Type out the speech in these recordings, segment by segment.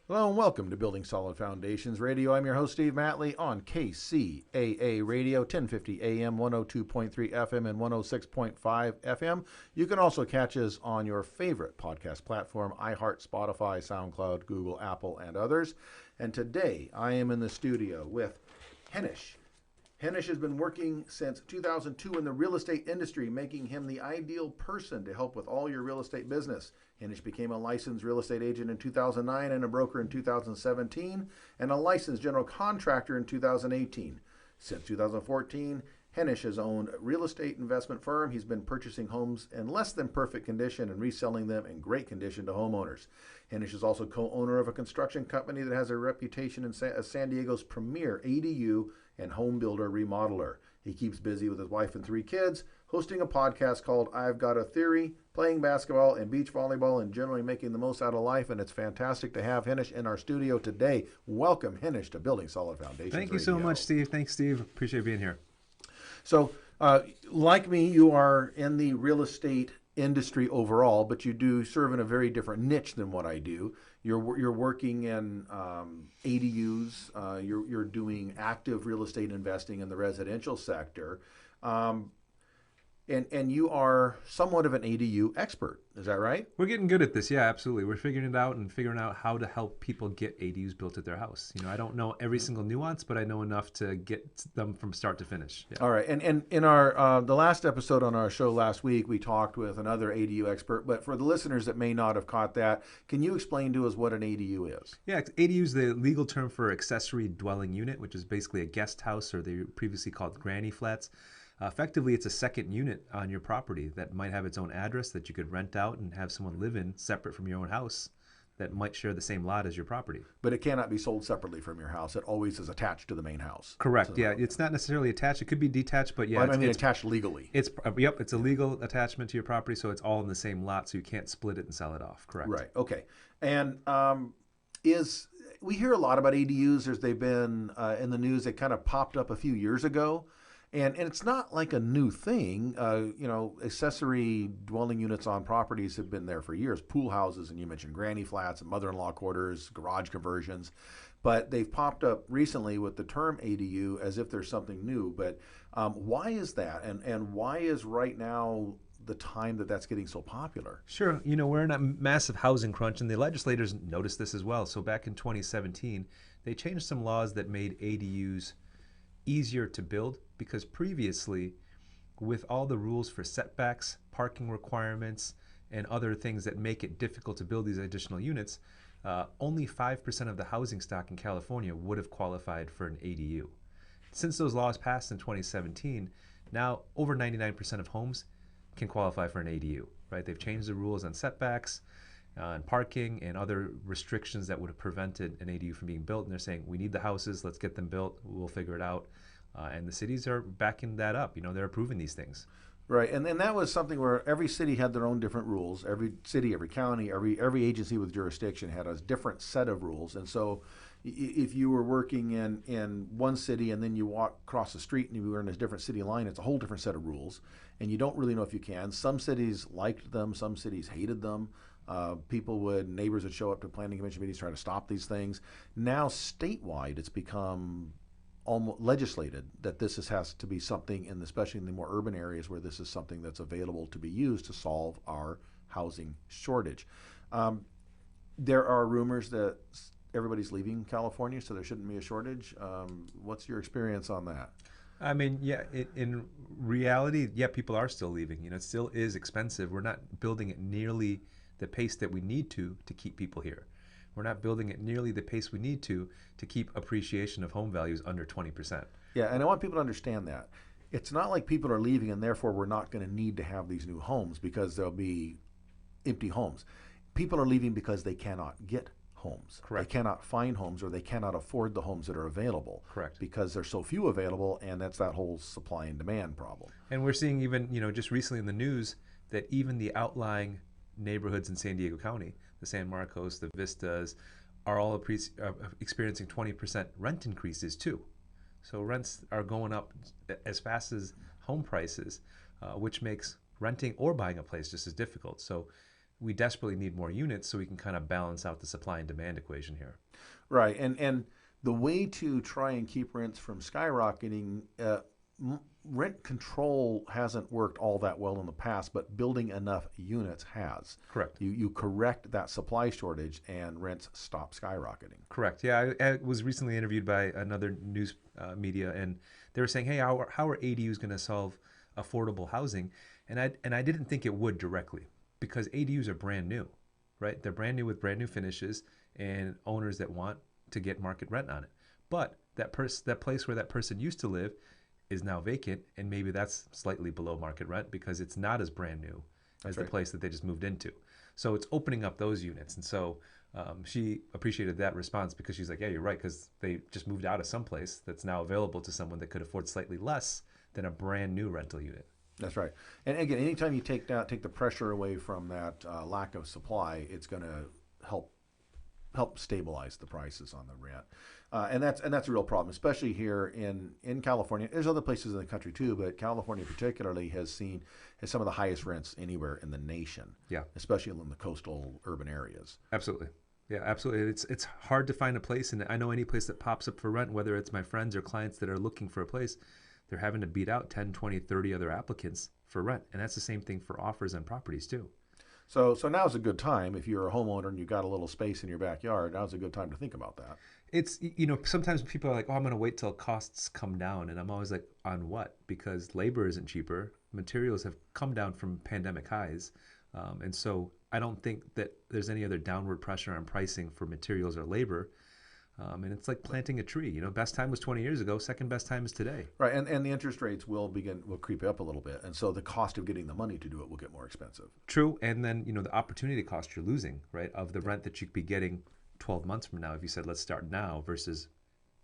Hello and welcome to Building Solid Foundations Radio. I'm your host, Steve Matley, on KCAA Radio, 1050 AM, 102.3 FM, and 106.5 FM. You can also catch us on your favorite podcast platform, iHeart, Spotify, SoundCloud, Google, Apple, and others. And today I am in the studio with Henish. Henish has been working since 2002 in the real estate industry, making him the ideal person to help with all your real estate business. Henish became a licensed real estate agent in 2009 and a broker in 2017, and a licensed general contractor in 2018. Since 2014, Henish has owned a real estate investment firm. He's been purchasing homes in less than perfect condition and reselling them in great condition to homeowners. Henish is also co-owner of a construction company that has a reputation as San Diego's premier ADU and home builder remodeler. He keeps busy with his wife and 3 kids, hosting a podcast called I've Got a Theory, playing basketball and beach volleyball, and generally making the most out of life. And it's fantastic to have Henish in our studio today. Welcome, Henish, to Building Solid Foundations Thank you so much, Steve. Thanks, Steve. Appreciate being here. So, like me, you are in the real estate industry overall, but you do serve in a very different niche than what I do. You're working in ADUs. You're doing active real estate investing in the residential sector, and you are somewhat of an ADU expert. Is that right? We're getting good at this. Yeah, absolutely. We're figuring it out and figuring out how to help people get ADUs built at their house. You know, I don't know every single nuance, but I know enough to get them from start to finish. Yeah. All right. And in our the last episode on our show last week, we talked with another ADU expert. But for the listeners that may not have caught that, can you explain to us what an ADU is? Yeah, ADU is the legal term for accessory dwelling unit, which is basically a guest house, or they previously called granny flats. Effectively, it's a second unit on your property that might have its own address that you could rent out and have someone live in separate from your own house that might share the same lot as your property. But it cannot be sold separately from your house. It always is attached to the main house. Correct. So, yeah, it's not necessarily attached. It could be detached, but yeah. Well, I mean, it's attached legally. It's a legal attachment to your property, so it's all in the same lot, so you can't split it and sell it off. Correct. Right. Okay. And we hear a lot about ADUs. They've been in the news. They kind of popped up a few years ago. And it's not like a new thing. Accessory dwelling units on properties have been there for years. Pool houses, and you mentioned granny flats and mother-in-law quarters, garage conversions. But they've popped up recently with the term ADU as if there's something new. But why is that? And why is right now the time that that's getting so popular? Sure. You know, we're in a massive housing crunch, and the legislators noticed this as well. So back in 2017, they changed some laws that made ADUs easier to build, because previously, with all the rules for setbacks, parking requirements, and other things that make it difficult to build these additional units, only 5% of the housing stock in California would have qualified for an ADU. Since those laws passed in 2017, now over 99% of homes can qualify for an ADU, right? They've changed the rules on setbacks, and parking, and other restrictions that would have prevented an ADU from being built. And they're saying, we need the houses, let's get them built, we'll figure it out. And the cities are backing that up. You know, they're approving these things. Right, and that was something where every city had their own different rules. Every city, every county, every agency with jurisdiction had a different set of rules. And so if you were working in one city and then you walk across the street and you were in a different city line, it's a whole different set of rules. And you don't really know if you can. Some cities liked them, some cities hated them. Neighbors would show up to planning commission meetings trying to stop these things. Now statewide, it's become almost legislated that this has to be something, especially in the more urban areas, where this is something that's available to be used to solve our housing shortage. There are rumors that everybody's leaving California, so there shouldn't be a shortage. What's your experience on that? I mean, yeah, in reality, yeah, people are still leaving. You know, it still is expensive. We're not building at nearly the pace that we need to keep people here. We're not building at nearly the pace we need to keep appreciation of home values under 20%. Yeah, and I want people to understand that. It's not like people are leaving and therefore we're not going to need to have these new homes because there'll be empty homes. People are leaving because they cannot get homes. Correct. They cannot find homes, or they cannot afford the homes that are available. Correct. Because there's so few available, and that's that whole supply and demand problem. And we're seeing even, you know, just recently in the news that even the outlying neighborhoods in San Diego County, the San Marcos, the Vistas, are all experiencing 20% rent increases too. So rents are going up as fast as home prices, which makes renting or buying a place just as difficult. So we desperately need more units so we can kind of balance out the supply and demand equation here. Right, and the way to try and keep rents from skyrocketing, rent control hasn't worked all that well in the past, but building enough units has. Correct. You correct that supply shortage, and rents stop skyrocketing. Correct. Yeah, I was recently interviewed by another news media, and they were saying, "Hey, how are ADUs going to solve affordable housing?" And I didn't think it would directly, because ADUs are brand new, right? They're brand new with brand new finishes and owners that want to get market rent on it. But that place where that person used to live is now vacant, and maybe that's slightly below market rent because it's not as brand new as the place that they just moved into. So it's opening up those units. And so she appreciated that response, because she's like, yeah, you're right, because they just moved out of someplace that's now available to someone that could afford slightly less than a brand new rental unit. That's right. And again, anytime you take the pressure away from that lack of supply, it's going to help stabilize the prices on the rent. And that's a real problem, especially here in California. There's other places in the country too, but California particularly has some of the highest rents anywhere in the nation. Yeah. Especially in the coastal urban areas. Absolutely. Yeah, absolutely. It's hard to find a place, and I know any place that pops up for rent, whether it's my friends or clients that are looking for a place, they're having to beat out 10, 20, 30 other applicants for rent. And that's the same thing for offers on properties too. So now's a good time if you're a homeowner and you've got a little space in your backyard. Now's a good time to think about that. It's, sometimes people are like, oh, I'm going to wait till costs come down. And I'm always like, on what? Because labor isn't cheaper. Materials have come down from pandemic highs. And so I don't think that there's any other downward pressure on pricing for materials or labor. And it's like planting a tree. Best time was 20 years ago. Second best time is today. Right, and the interest rates will creep up a little bit, and so the cost of getting the money to do it will get more expensive. True, and then the opportunity cost you're losing, right, of the rent that you could be getting 12 months from now if you said let's start now versus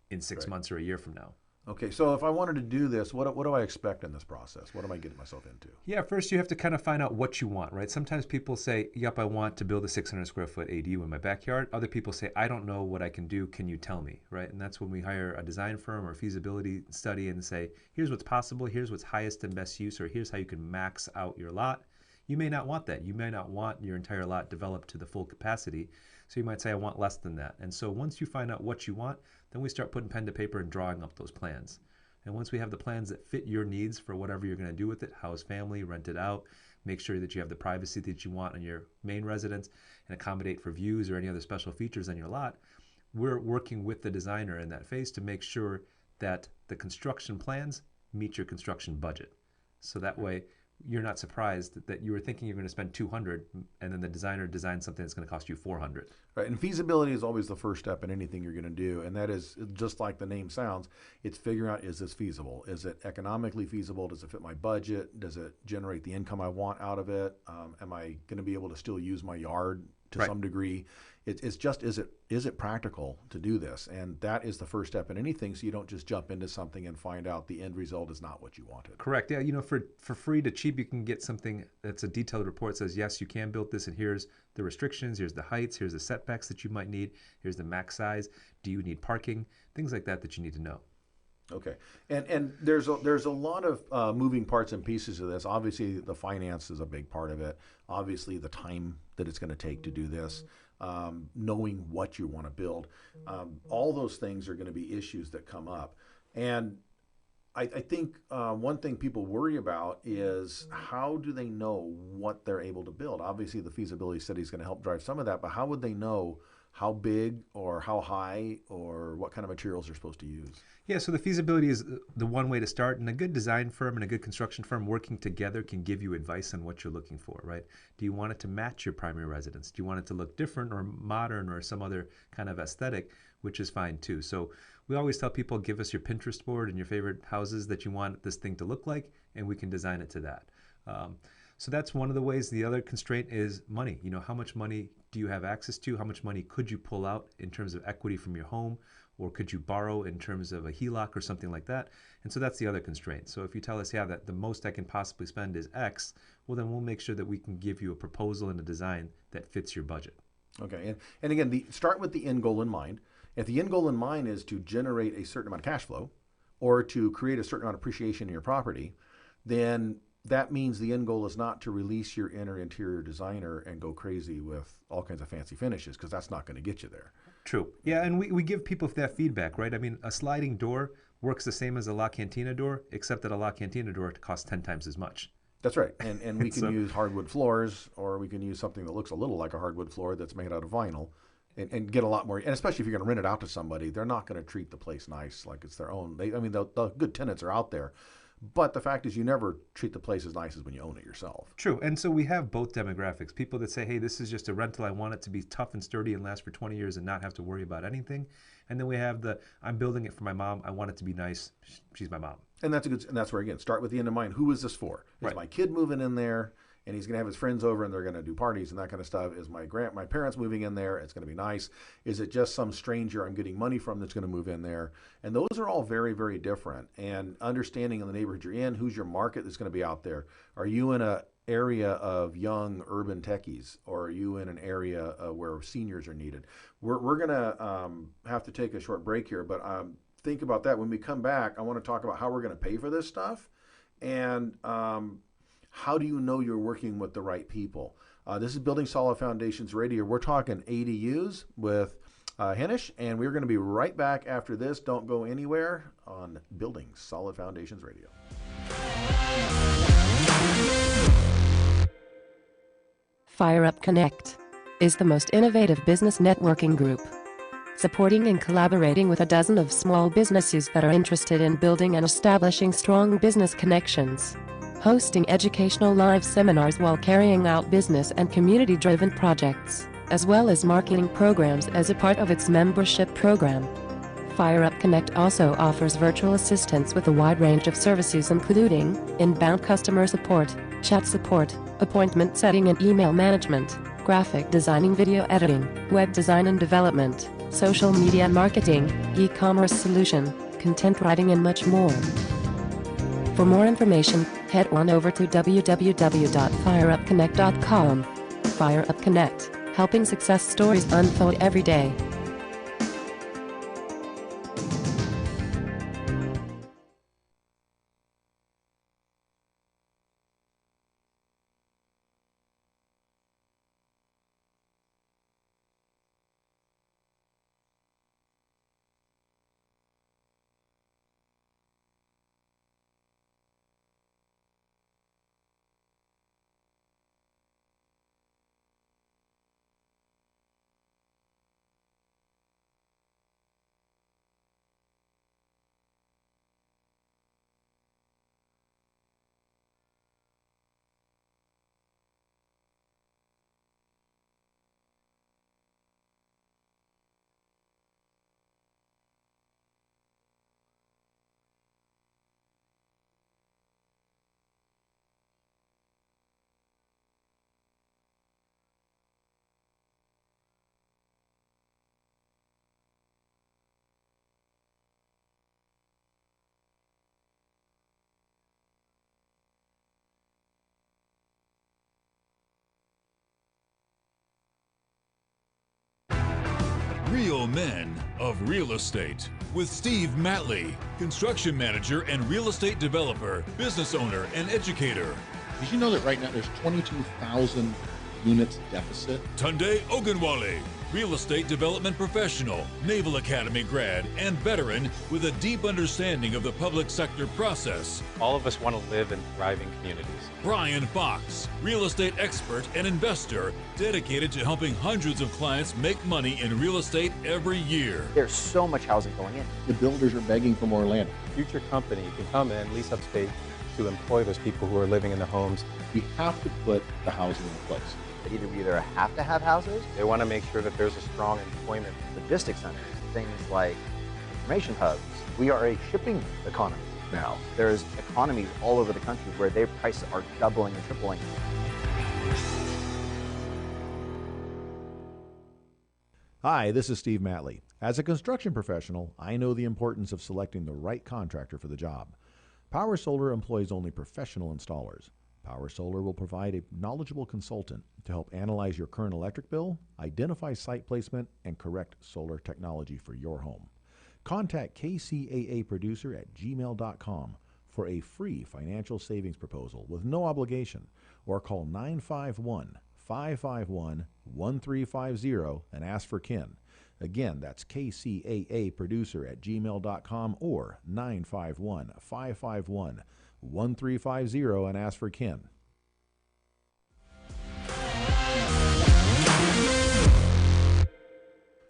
in 6 months or a year from now. Okay, so if I wanted to do this, what do I expect in this process? What am I getting myself into? Yeah, first you have to kind of find out what you want, right? Sometimes people say, yep, I want to build a 600 square foot ADU in my backyard. Other people say, I don't know what I can do. Can you tell me, right? And that's when we hire a design firm or feasibility study and say, here's what's possible, here's what's highest and best use, or here's how you can max out your lot. You may not want that. You may not want your entire lot developed to the full capacity. So you might say, I want less than that. And so once you find out what you want, then we start putting pen to paper and drawing up those plans. And once we have the plans that fit your needs for whatever you're going to do with it, house family, rent it out, make sure that you have the privacy that you want on your main residence, and accommodate for views or any other special features on your lot, we're working with the designer in that phase to make sure that the construction plans meet your construction budget. So that way you're not surprised that you were thinking you're going to spend $200 and then the designer designed something that's going to cost you $400. Right, and feasibility is always the first step in anything you're going to do, and that is just like the name sounds. It's figuring out, is this feasible? Is it economically feasible? Does it fit my budget? Does it generate the income I want out of it? Am I going to be able to still use my yard to some degree? It's just, is it practical to do this? And that is the first step in anything, so you don't just jump into something and find out the end result is not what you wanted. Correct. Yeah, for free to cheap, you can get something that's a detailed report that says, yes, you can build this, and here's the restrictions, here's the heights, here's the setbacks that you might need, here's the max size, do you need parking, things like that you need to know. Okay, and there's a lot of moving parts and pieces of this. Obviously, the finance is a big part of it. Obviously, the time that it's going to take to do this, knowing what you want to build, all those things are going to be issues that come up. And I think one thing people worry about is, how do they know what they're able to build? Obviously, the feasibility study is going to help drive some of that, but how would they know how big or how high or what kind of materials they're supposed to use? Yeah, so the feasibility is the one way to start, and a good design firm and a good construction firm working together can give you advice on what you're looking for, right? Do you want it to match your primary residence? Do you want it to look different or modern or some other kind of aesthetic, which is fine too. So we always tell people, give us your Pinterest board and your favorite houses that you want this thing to look like, and we can design it to that. So that's one of the ways. The other constraint is money. How much money do you have access to? How much money could you pull out in terms of equity from your home? Or could you borrow in terms of a HELOC or something like that? And so that's the other constraint. So if you tell us, yeah, that the most I can possibly spend is X, well, then we'll make sure that we can give you a proposal and a design that fits your budget. Okay, and again, start with the end goal in mind. If the end goal in mind is to generate a certain amount of cash flow or to create a certain amount of appreciation in your property, then that means the end goal is not to release your inner interior designer and go crazy with all kinds of fancy finishes, because that's not going to get you there. True. Yeah, and we give people that feedback, right? I mean, a sliding door works the same as a La Cantina door, except that a La Cantina door costs 10 times as much. That's right. And we can use hardwood floors, or we can use something that looks a little like a hardwood floor that's made out of vinyl, and get a lot more. And especially if you're going to rent it out to somebody, they're not going to treat the place nice like it's their own. The good tenants are out there. But the fact is, you never treat the place as nice as when you own it yourself. True. And so we have both demographics. People that say, hey, this is just a rental. I want it to be tough and sturdy and last for 20 years and not have to worry about anything. And then we have I'm building it for my mom. I want it to be nice. She's my mom. And that's where, again, start with the end in mind. Who is this for? Is my kid moving in there, and he's going to have his friends over, and they're going to do parties and that kind of stuff? Is my parents moving in there? It's going to be nice. Is it just some stranger I'm getting money from that's going to move in there? And those are all very, very different. And understanding in the neighborhood you're in, who's your market that's going to be out there? Are you in an area of young urban techies, or are you in an area where seniors are needed? We're going to have to take a short break here, but think about that. When we come back, I want to talk about how we're going to pay for this stuff, and how do you know you're working with the right people? This is Building Solid Foundations Radio. We're talking ADUs with Hennish, and we're going to be right back after this. Don't go anywhere on Building Solid Foundations Radio. FireUp Connect is the most innovative business networking group, supporting and collaborating with a dozen of small businesses that are interested in building and establishing strong business connections, hosting educational live seminars while carrying out business and community-driven projects, as well as marketing programs as a part of its membership program. FireUp Connect also offers virtual assistance with a wide range of services, including inbound customer support, chat support, appointment setting and email management, graphic designing, video editing, web design and development, social media marketing, e-commerce solution, content writing, and much more. For more information, head on over to www.fireupconnect.com. FireUp Connect, helping success stories unfold every day. Real Men of Real Estate with Steve Matley, construction manager and real estate developer, business owner, and educator. Did you know that right now there's 22,000 units deficit? Tunde Ogunwale, real estate development professional, Naval Academy grad, and veteran with a deep understanding of the public sector process. All of us want to live in thriving communities. Brian Fox, real estate expert and investor, dedicated to helping hundreds of clients make money in real estate every year. There's so much housing going in. The builders are begging for more land. Future company can come in, lease up space to employ those people who are living in the homes. We have to put the housing in place. That either we have to have houses, They want to make sure that there's a strong employment. logistics centers, things like information hubs. We are a shipping economy now. There's economies all over the country where their prices are doubling and tripling. Hi, this is Steve Matley. As a construction professional, I know the importance of selecting the right contractor for the job. Power Solar employs only professional installers. Power Solar will provide a knowledgeable consultant to help analyze your current electric bill, identify site placement, and correct solar technology for your home. Contact KCAA Producer at gmail.com for a free financial savings proposal with no obligation, or call 951-551-1350 and ask for Ken. Again, that's KCAA producer at gmail.com or 951-551-1350 and ask for Ken.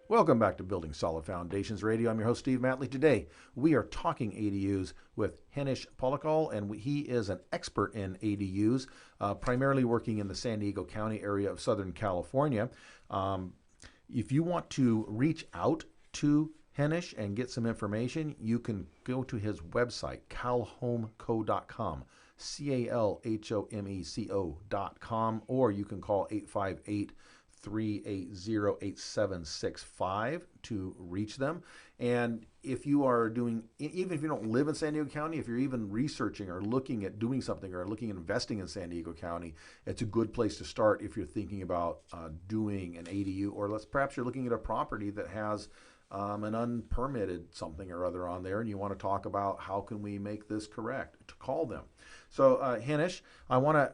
Welcome back to Building Solid Foundations Radio. I'm your host, Steve Matley. Today, we are talking ADUs with Henish Polakal, and he is an expert in ADUs, primarily working in the San Diego County area of Southern California. If you want to reach out to Henish and get some information, you can go to his website, calhomeco.com, CALHOMECO.com, or you can call 858-380-8765 to reach them. And if you are doing, even if you don't live in San Diego County, if you're even researching or looking at doing something or looking at investing in San Diego County, it's a good place to start if you're thinking about doing an ADU, or perhaps you're looking at a property that has an unpermitted something or other on there, and you want to talk about how can we make this correct, to call them. So Henish, I want to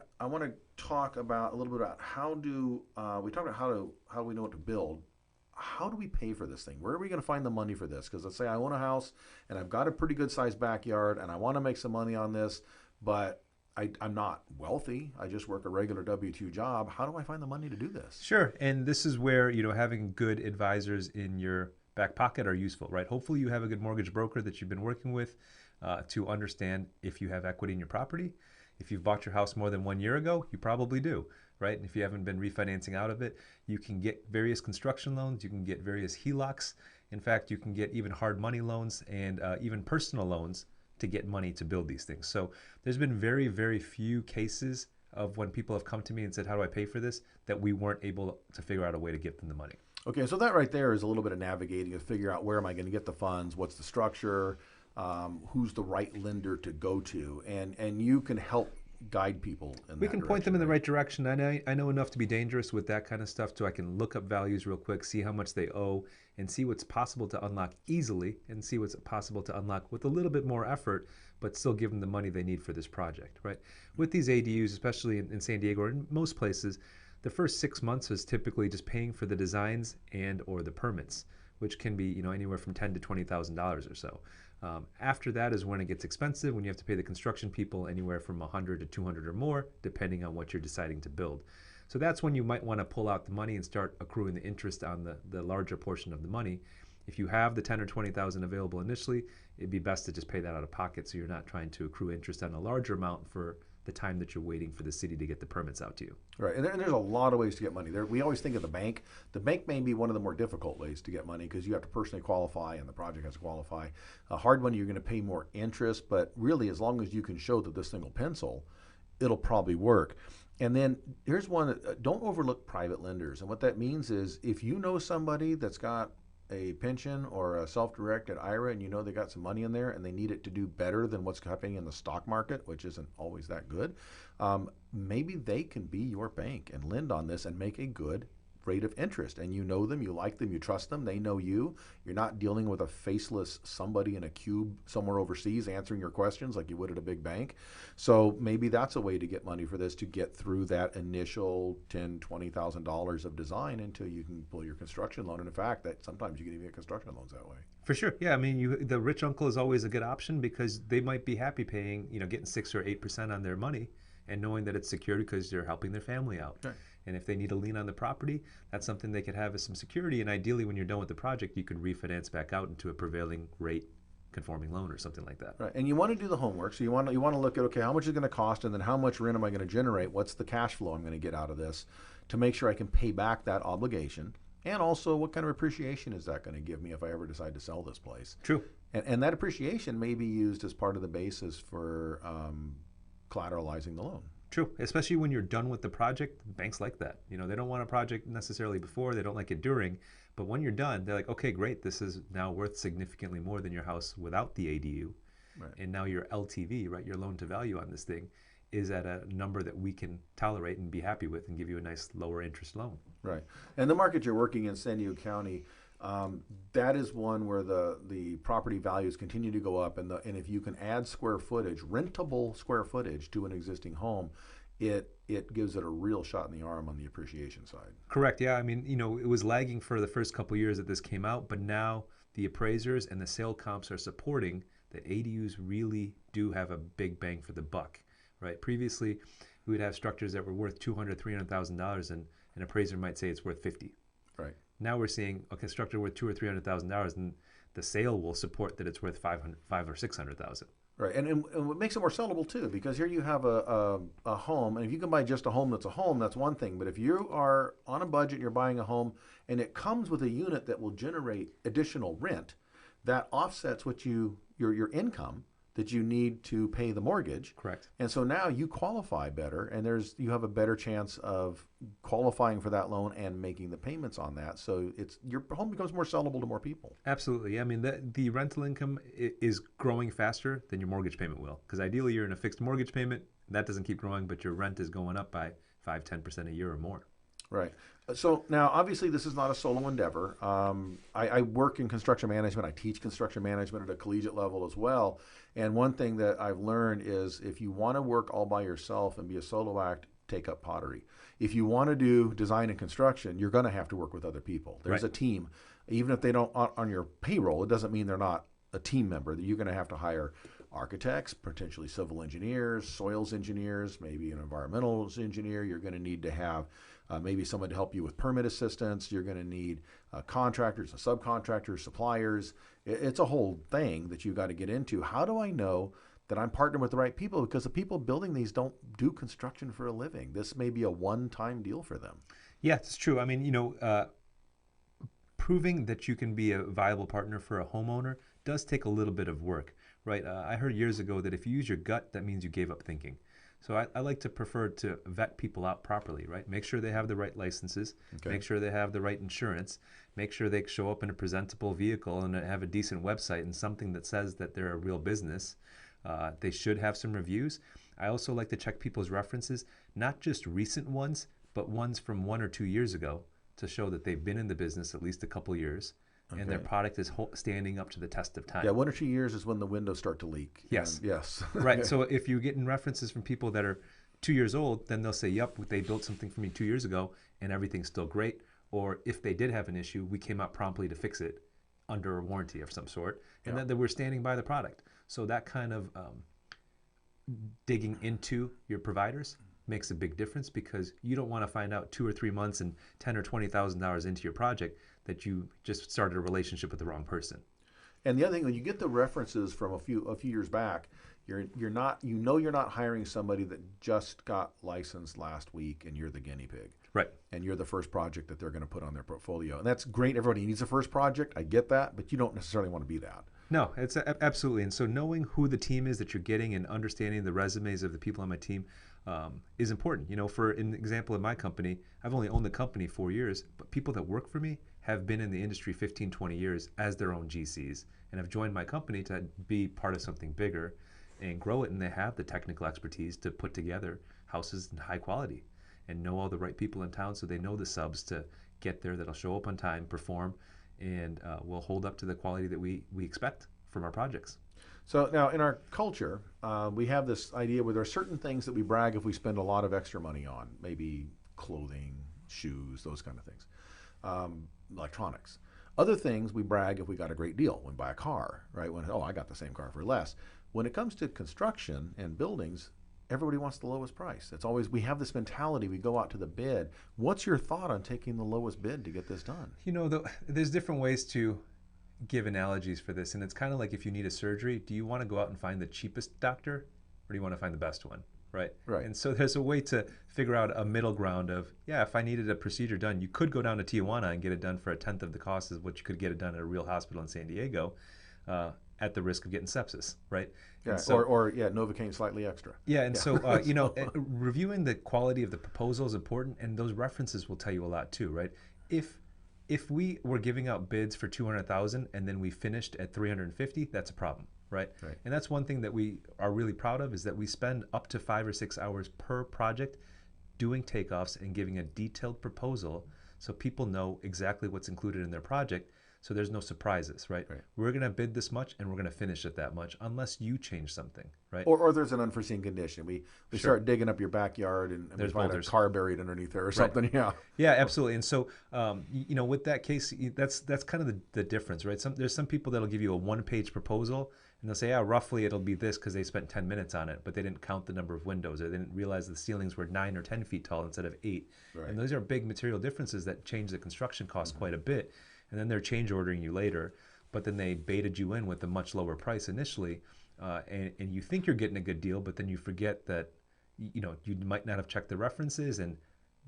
talk about a little bit about how do we talk about how do we know what to build. How do we pay for this thing? Where are we going to find the money for this? Because let's say I own a house and I've got a pretty good sized backyard and I want to make some money on this, but I'm not wealthy. I just work a regular W-2 job. How do I find the money to do this? Sure, and this is where having good advisors in your back pocket are useful, right? Hopefully you have a good mortgage broker that you've been working with to understand if you have equity in your property. If you've bought your house more than 1 year ago, you probably do, right? And if you haven't been refinancing out of it, you can get various construction loans, you can get various HELOCs. In fact, you can get even hard money loans and even personal loans to get money to build these things. So there's been very, very few cases of when people have come to me and said, how do I pay for this, that we weren't able to figure out a way to get them the money. Okay, so that right there is a little bit of navigating to figure out where am I going to get the funds, what's the structure, who's the right lender to go to, and you can help guide people in We can point them in the right direction. I know enough to be dangerous with that kind of stuff, so I can look up values real quick, see how much they owe, and see what's possible to unlock easily, and see what's possible to unlock with a little bit more effort, but still give them the money they need for this project, right? With these ADUs, especially in San Diego or in most places, the first 6 months is typically just paying for the designs and or the permits, which can be anywhere from $10,000 to $20,000 or so. After that is when it gets expensive, when you have to pay the construction people anywhere from $100 to $200 or more, depending on what you're deciding to build. So that's when you might want to pull out the money and start accruing the interest on the larger portion of the money. If you have the $10,000 or $20,000 available initially, it'd be best to just pay that out of pocket so you're not trying to accrue interest on a larger amount for the time that you're waiting for the city to get the permits out to you. Right, and there's a lot of ways to get money. We always think of the bank. The bank may be one of the more difficult ways to get money because you have to personally qualify and the project has to qualify. Hard money, you're going to pay more interest, but really as long as you can show that this thing will pencil, it'll probably work. And then here's one, don't overlook private lenders. And what that means is if you know somebody that's got a pension or a self-directed IRA and they got some money in there and they need it to do better than what's happening in the stock market, which isn't always that good, maybe they can be your bank and lend on this and make a good rate of interest. And you know them, you like them, you trust them, they know you. You're not dealing with a faceless somebody in a cube somewhere overseas answering your questions like you would at a big bank. So maybe that's a way to get money for this, to get through that initial $10,000, $20,000 of design until you can pull your construction loan. And in fact, that sometimes you can even get construction loans that way. For sure, yeah. I mean, the rich uncle is always a good option because they might be happy paying, getting 6 or 8% on their money and knowing that it's secure because they're helping their family out. Right. And if they need a lien on the property, that's something they could have as some security. And ideally, when you're done with the project, you could refinance back out into a prevailing rate conforming loan or something like that. Right. And you want to do the homework. So you want to look at, okay, how much is it going to cost? And then how much rent am I going to generate? What's the cash flow I'm going to get out of this to make sure I can pay back that obligation? And also, what kind of appreciation is that going to give me if I ever decide to sell this place? True. And that appreciation may be used as part of the basis for collateralizing the loan. True, especially when you're done with the project. Banks like that. They don't want a project necessarily before, they don't like it during, but when you're done, they're like, okay, great, this is now worth significantly more than your house without the ADU. Right. And now your LTV, right, your loan to value on this thing, is at a number that we can tolerate and be happy with and give you a nice lower interest loan. Right. And the market you're working in, San Diego County, That is one where the property values continue to go up, and if you can add square footage, rentable square footage to an existing home, it gives it a real shot in the arm on the appreciation side. Correct. Yeah. I mean, it was lagging for the first couple of years that this came out, but now the appraisers and the sale comps are supporting that ADUs really do have a big bang for the buck, right? Previously, we would have structures that were worth $200,000, $300,000, and an appraiser might say it's worth 50. Right. Now we're seeing a structure worth $200,000 or $300,000, and the sale will support that it's worth $500,000 or $600,000. Right, and what makes it more sellable too, because here you have a home, and if you can buy just a home, that's one thing. But if you are on a budget, and you're buying a home, and it comes with a unit that will generate additional rent, that offsets what your income that you need to pay the mortgage. Correct. And so now you qualify better, and you have a better chance of qualifying for that loan and making the payments on that. So your home becomes more sellable to more people. Absolutely. I mean, the rental income is growing faster than your mortgage payment will, because ideally you're in a fixed mortgage payment. That doesn't keep growing, but your rent is going up by 5-10% a year or more. Right. So now, obviously, this is not a solo endeavor. I work in construction management. I teach construction management at a collegiate level as well. And one thing that I've learned is if you want to work all by yourself and be a solo act, take up pottery. If you want to do design and construction, you're going to have to work with other people. There's Right. a team. Even if they don't on your payroll, it doesn't mean they're not a team member. That you're going to have to hire architects, potentially civil engineers, soils engineers, maybe an environmental engineer. You're going to need to have maybe someone to help you with permit assistance. You're going to need contractors, subcontractors, suppliers. It's a whole thing that you've got to get into. How do I know that I'm partnering with the right people? Because the people building these don't do construction for a living. This may be a one-time deal for them. Yeah, it's true. I mean, proving that you can be a viable partner for a homeowner does take a little bit of work, right? I heard years ago that if you use your gut, that means you gave up thinking. So I like to prefer to vet people out properly, right? Make sure they have the right licenses, make sure they have the right insurance, make sure they show up in a presentable vehicle and have a decent website and something that says that they're a real business. They should have some reviews. I also like to check people's references, not just recent ones, but ones from 1 or 2 years ago to show that they've been in the business at least a couple years and their product is standing up to the test of time. Yeah, 1 or 2 years is when the windows start to leak. Yes. And yes. Right. So if you're getting references from people that are 2 years old, then they'll say, yep, they built something for me 2 years ago and everything's still great. Or if they did have an issue, we came out promptly to fix it under a warranty of some sort. And then they were standing by the product. So that kind of digging into your providers makes a big difference, because you don't want to find out 2 or 3 months and $10,000 or $20,000 into your project that you just started a relationship with the wrong person. And the other thing, when you get the references from a few years back, you're not hiring somebody that just got licensed last week and you're the guinea pig. Right. And you're the first project that they're going to put on their portfolio. And that's great. Everybody needs a first project. I get that, but you don't necessarily want to be that. No, it's absolutely. And so knowing who the team is that you're getting and understanding the resumes of the people on my team is important. For an example of my company, I've only owned the company 4 years, but people that work for me have been in the industry 15, 20 years as their own GCs and have joined my company to be part of something bigger and grow it. And they have the technical expertise to put together houses in high quality and know all the right people in town, so they know the subs to get there that'll show up on time, perform, and will hold up to the quality that we expect from our projects. So now in our culture, we have this idea where there are certain things that we brag if we spend a lot of extra money on, maybe clothing, shoes, those kind of things, electronics. Other things we brag if we got a great deal, when we buy a car, right? I got the same car for less. When it comes to construction and buildings, everybody wants the lowest price. It's always, we have this mentality, we go out to the bid. What's your thought on taking the lowest bid to get this done? There's different ways to give analogies for this, and it's kind of like if you need a surgery, do you want to go out and find the cheapest doctor, or do you want to find the best one, right? Right. And so there's a way to figure out a middle ground of, if I needed a procedure done, you could go down to Tijuana and get it done for 1/10 of the cost of what you could get it done at a real hospital in San Diego, at the risk of getting sepsis, right? Yeah, so, or Novocaine slightly extra. Yeah, and so reviewing the quality of the proposal is important, and those references will tell you a lot too, right? If we were giving out bids for $200,000 and then we finished at $350,000, that's a problem, right? And that's one thing that we are really proud of, is that we spend up to 5 or 6 hours per project doing takeoffs and giving a detailed proposal so people know exactly what's included in their project, So there's no surprises, right? We're going to bid this much and we're going to finish it that much unless you change something, right? Or there's an unforeseen condition. We start digging up your backyard and we find a car buried underneath there or something. Yeah. Yeah, absolutely. And so, with that case, that's kind of the difference, right? There's some people that'll give you a one-page proposal and they'll say, yeah, roughly it'll be this because they spent 10 minutes on it, but they didn't count the number of windows, or they didn't realize the ceilings were 9 or 10 feet tall instead of 8. Right. And those are big material differences that change the construction cost quite a bit. And then they're change ordering you later, but then they baited you in with a much lower price initially, and you think you're getting a good deal, but then you forget that you might not have checked the references, and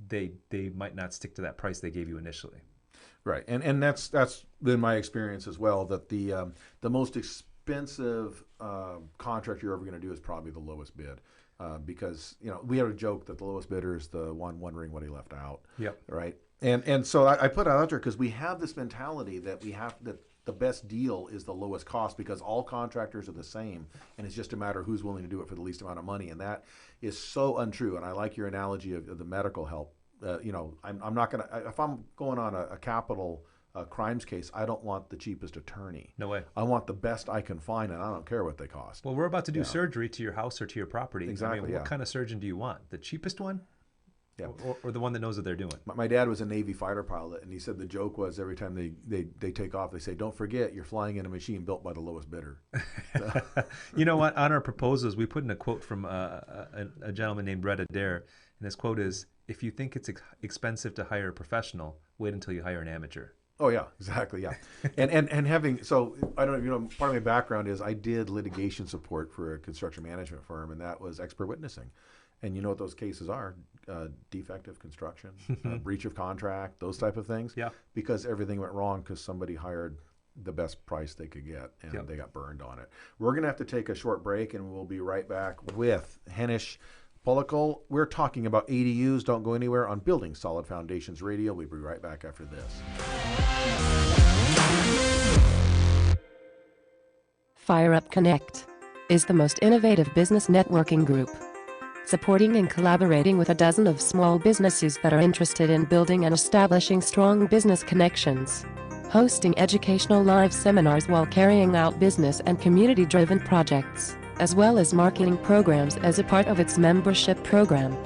they might not stick to that price they gave you initially. Right, and that's been my experience as well. That the most expensive contract you're ever going to do is probably the lowest bid, because we had a joke that the lowest bidder is the one wondering what he left out. Yep. Right. And so I put it out there because we have this mentality that the best deal is the lowest cost because all contractors are the same, and it's just a matter of who's willing to do it for the least amount of money, and that is so untrue. And I like your analogy of the medical help. I'm not going to, if I'm going on a capital crimes case, I don't want the cheapest attorney. No way. I want the best I can find, and I don't care what they cost. Well, we're about to do surgery to your house or to your property. Exactly. What kind of surgeon do you want? The cheapest one? Yeah. Or the one that knows what they're doing. My dad was a Navy fighter pilot, and he said the joke was every time they take off, they say, "Don't forget, you're flying in a machine built by the lowest bidder." You know what? On our proposals, we put in a quote from a gentleman named Red Adair, and his quote is, "If you think it's expensive to hire a professional, wait until you hire an amateur." Oh yeah, exactly. Yeah, and having I don't know. Part of my background is I did litigation support for a construction management firm, and that was expert witnessing. And you know what those cases are? Defective construction, breach of contract, those type of things. Yeah. Because everything went wrong because somebody hired the best price they could get, and they got burned on it. We're going to have to take a short break, and we'll be right back with Henish Pollicle. We're talking about ADUs. Don't go anywhere on Building Solid Foundations Radio. We'll be right back after this. Fire Up Connect is the most innovative business networking group, supporting and collaborating with a dozen of small businesses that are interested in building and establishing strong business connections, hosting educational live seminars while carrying out business and community-driven projects, as well as marketing programs as a part of its membership program.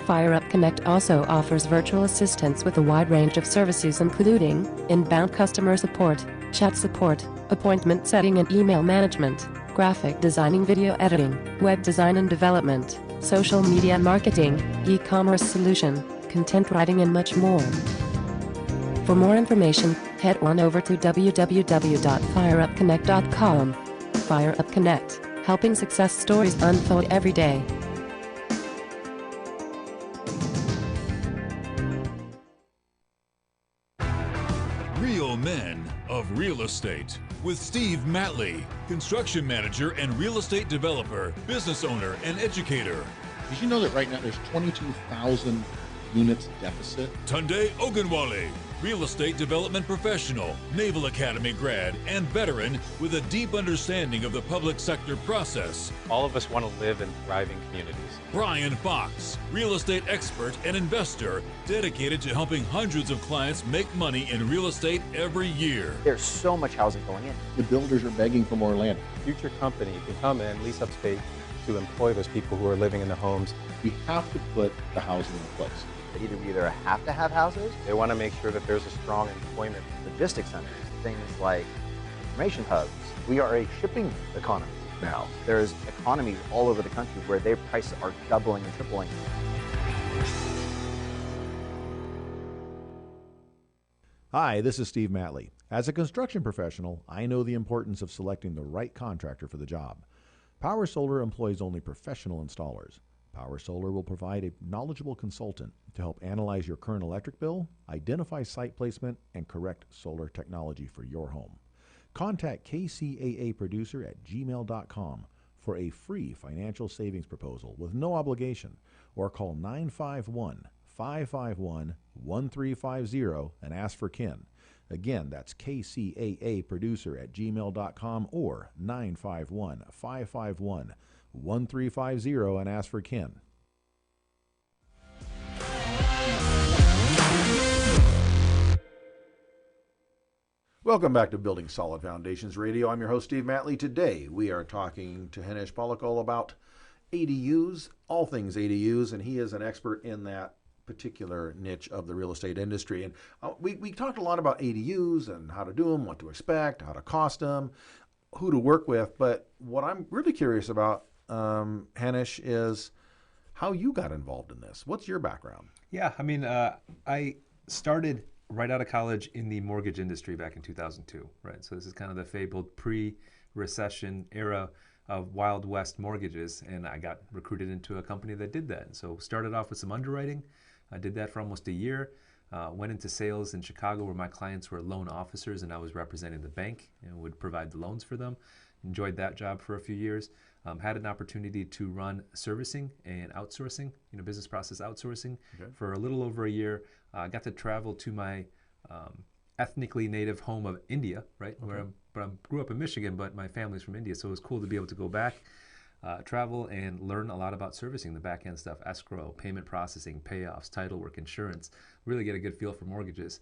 Fire Up Connect also offers virtual assistance with a wide range of services including inbound customer support, chat support, appointment setting and email management, graphic designing, video editing, web design and development, social media marketing, e-commerce solution, content writing and much more. For more information, head on over to www.fireupconnect.com. Fire Up Connect, helping success stories unfold every day. Real Men of Real Estate with Steve Matley, construction manager and real estate developer, business owner, and educator. Did you know that right now there's 22,000 units deficit? Tunde Ogunwale, real estate development professional, Naval Academy grad, and veteran with a deep understanding of the public sector process. All of us want to live in thriving communities. Brian Fox, real estate expert and investor, dedicated to helping hundreds of clients make money in real estate every year. There's so much housing going in. The builders are begging for more land. Future company can come in, lease up space to employ those people who are living in the homes. We have to put the housing in place. We either have to have houses. They want to make sure that there's a strong employment. Logistics centers, things like information hubs. We are a shipping economy now. There's economies all over the country where their prices are doubling and tripling. Hi, this is Steve Matley. As a construction professional, I know the importance of selecting the right contractor for the job. Power Solar employs only professional installers. Power Solar will provide a knowledgeable consultant to help analyze your current electric bill, identify site placement, and correct solar technology for your home. Contact KCAA producer at gmail.com for a free financial savings proposal with no obligation, or call 951-551-1350 and ask for Ken. Again, that's KCAA producer at gmail.com or 951-551-1350 and ask for Ken. Welcome back to Building Solid Foundations Radio. I'm your host, Steve Matley. Today we are talking to Henish Polakol about ADUs, all things ADUs, and he is an expert in that particular niche of the real estate industry. And we talked a lot about ADUs and how to do them, what to expect, how to cost them, who to work with. But what I'm really curious about, Henish, is how you got involved in this. What's your background? Yeah, I mean, I started right out of college in the mortgage industry back in 2002, right? So this is kind of the fabled pre-recession era of Wild West mortgages, and I got recruited into a company that did that. And so started off with some underwriting. I did that for almost a year. Went into sales in Chicago where my clients were loan officers and I was representing the bank and would provide the loans for them. Enjoyed that job for a few years. Had an opportunity to run servicing and outsourcing, business process outsourcing for a little over a year. I got to travel to my ethnically native home of India, right? I grew up in Michigan, but my family's from India, so it was cool to be able to go back, travel, and learn a lot about servicing, the back end stuff, escrow, payment processing, payoffs, title work, insurance, really get a good feel for mortgages.